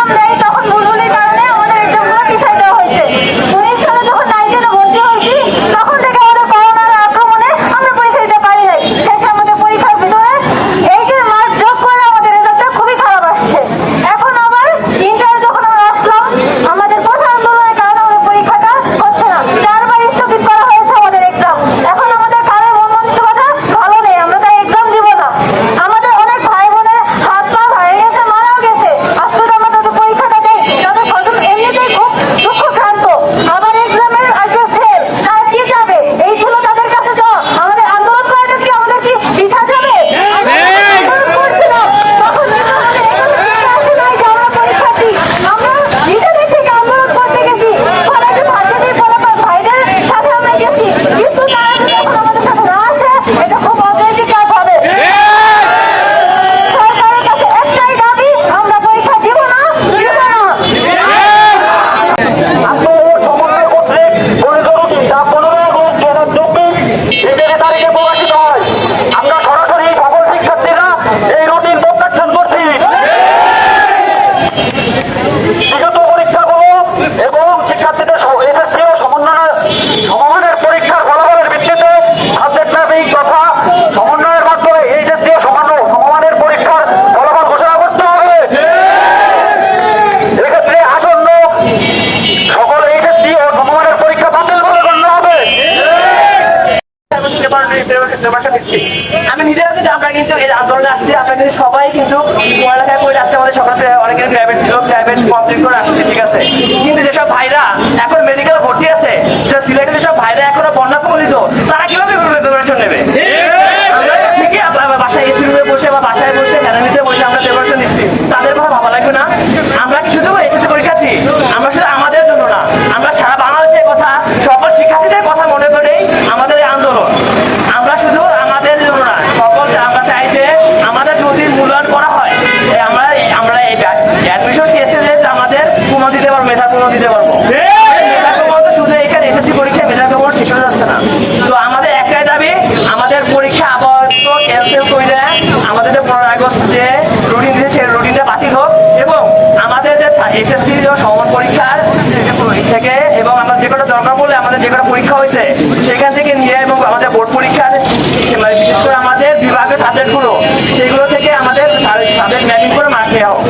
Exam নেই তখন বুলবুলির কারণে আমাদের এক্সামগুলো পিছাই দেওয়া হয়েছে। 19 সালে যখন 9-10 ভর্তি হয়েছি তখন থেকে আমাদের করোনার আক্রমণে আমরা পরীক্ষা দিতে পারি নাই। শেষে আমাদের পরীক্ষার ভিতরে 8-এর মার্ক যোগ করে আমাদের রেজাল্টটা খুবই খারাপ আসছে। এখন আবার ইন্টারে যখন আমরা আসলাম আমাদের কোঠা আন্দোলনের কারণে আমাদের পরীক্ষাটা হচ্ছে না। 4বার স্থগিত করা হয়েছে আমাদের এক্সাম। এখন আমাদের কারোর মন মানসিকতা ভালো নেই, আমরা তাই এক্সাম দিব না। আমাদের অনেক ভাই বোনের হাত পা ভেঙে গেছে, মারাও গেছে। আজকে তো আমরা তাদের পরীক্ষাটা দেই, তাদের স্বজন এমনিতেই খুব দুঃখক্রান্ত। আবার এক্সামের আসবে ফেল, তারা কি যাবে? এই ছিল তাদের কাছে যাওয়া। আমাদের আন্দোলন করাটা কি আমাদের কি বৃথা যাবে? আমরা আন্দোলন করছিলাম তখন কিন্তু আমাদের এখানে আসে নাই যে আমরা পরীক্ষা দিই। আমরা নিজেদের থেকে আন্দোলন করতে গেছি, কলেজে ভার্সিটি পোলাপান ভাইদের সাথে আমরা গেছি, কিন্তু তারা যদি এখন আমাদের সাথে না আসে এটা খুব অযৌক্তিক কাজ হবে। সরকারের কাছে একটাই দাবি, আমরা পরীক্ষা দিব না, দিব না। সমন্বয় কর্তৃক পরিচালিত যা 15 আগস্ট 2024 ইংরেজি তারিখে প্রকাশিত হয়। আমরা সরাসরি সকল শিক্ষার্থীরা এই রুটিন প্রত্যাখ্যান করছি। বিগত পরীক্ষাগুলো এবং শিক্ষার্থীদের এসএসসি ও সমমানের পরীক্ষার ফলাফলের ভিত্তিতে সাবজেক্ট ম্যাপিং তথা সমন্বয়ের মাধ্যমে এইচএসসি ও সমমানের পরীক্ষার ফলাফল ঘোষণা করতে হবে। এক্ষেত্রে আসন্ন সকল এইচএসসি ও সমমানের পরীক্ষা বাতিল বলে গণ্য হবে। আমি নিজের হাতে আমরা কিন্তু এই আন্দোলনে আসছি। আমরা কিন্তু সবাই কিন্তু পড়ালেখা করে আসছে, আমাদের সকালে অনেকের প্রাইভেট ছিল, প্রাইভেট কমপ্লিট করে আসছে, ঠিক আছে। কিন্তু যেসব ভাইরা এখন মেডিকেল ভর্তি আছে, সিলেটে যেসব ভাইরা এখনো বন্যা কবলিত, তারা কিভাবে প্রিপারেশন নেবে? ঠিকই আপনার বাসায় এসি রুমে বসে বা বাসায় বসে গ্যালারিতে বসে আমরা প্রিপারেশন নিচ্ছি, তাদের কথা ভাবা লাগবে না? আমরা কি শুধু এসএসসি পরীক্ষার্থী? আমরা শুধু আমাদের জন্য না, আমরা সারা বাংলাদেশের কথা, সকল শিক্ষার্থীদের কথা মনে করেই আমাদের এই আন্দোলন। আমরা শুধু আমাদের জন্য না, সকল আমরা চাই যে আমাদের যদি মূল্যায়ন করা হয়, আমরা এই অ্যাডমিশন টেস্টে আমাদের পুনঃ দিতে পারবো, মেধা পুনঃ দিতে পারবো। মেধা প্রমাণ তো শুধু এখানে এসএসসি পরীক্ষায় মেধা প্রমাণ শেষ হয়ে যাচ্ছে না। তো আমাদের একটাই দাবি, আমাদের পরীক্ষা আপাতত ক্যান্সেল করে আমাদের যে 15 আগস্ট যে রুটিন দিয়েছে সেই রুটিনটা বাতিল হোক, এবং আমাদের যে এসএসসি সমান পরীক্ষার থেকে এবং আমরা যে কটা দরকার পড়লে আমাদের যে কটা পরীক্ষা হয়েছে সেখান থেকে নিয়ে এবং আমাদের বোর্ড পরীক্ষার বিশেষ করে আমাদের বিভাগের সাবজেক্টগুলো সেগুলো থেকে আমাদের সাবজেক্ট ম্যাপিং করে মার্ক নেওয়া হোক।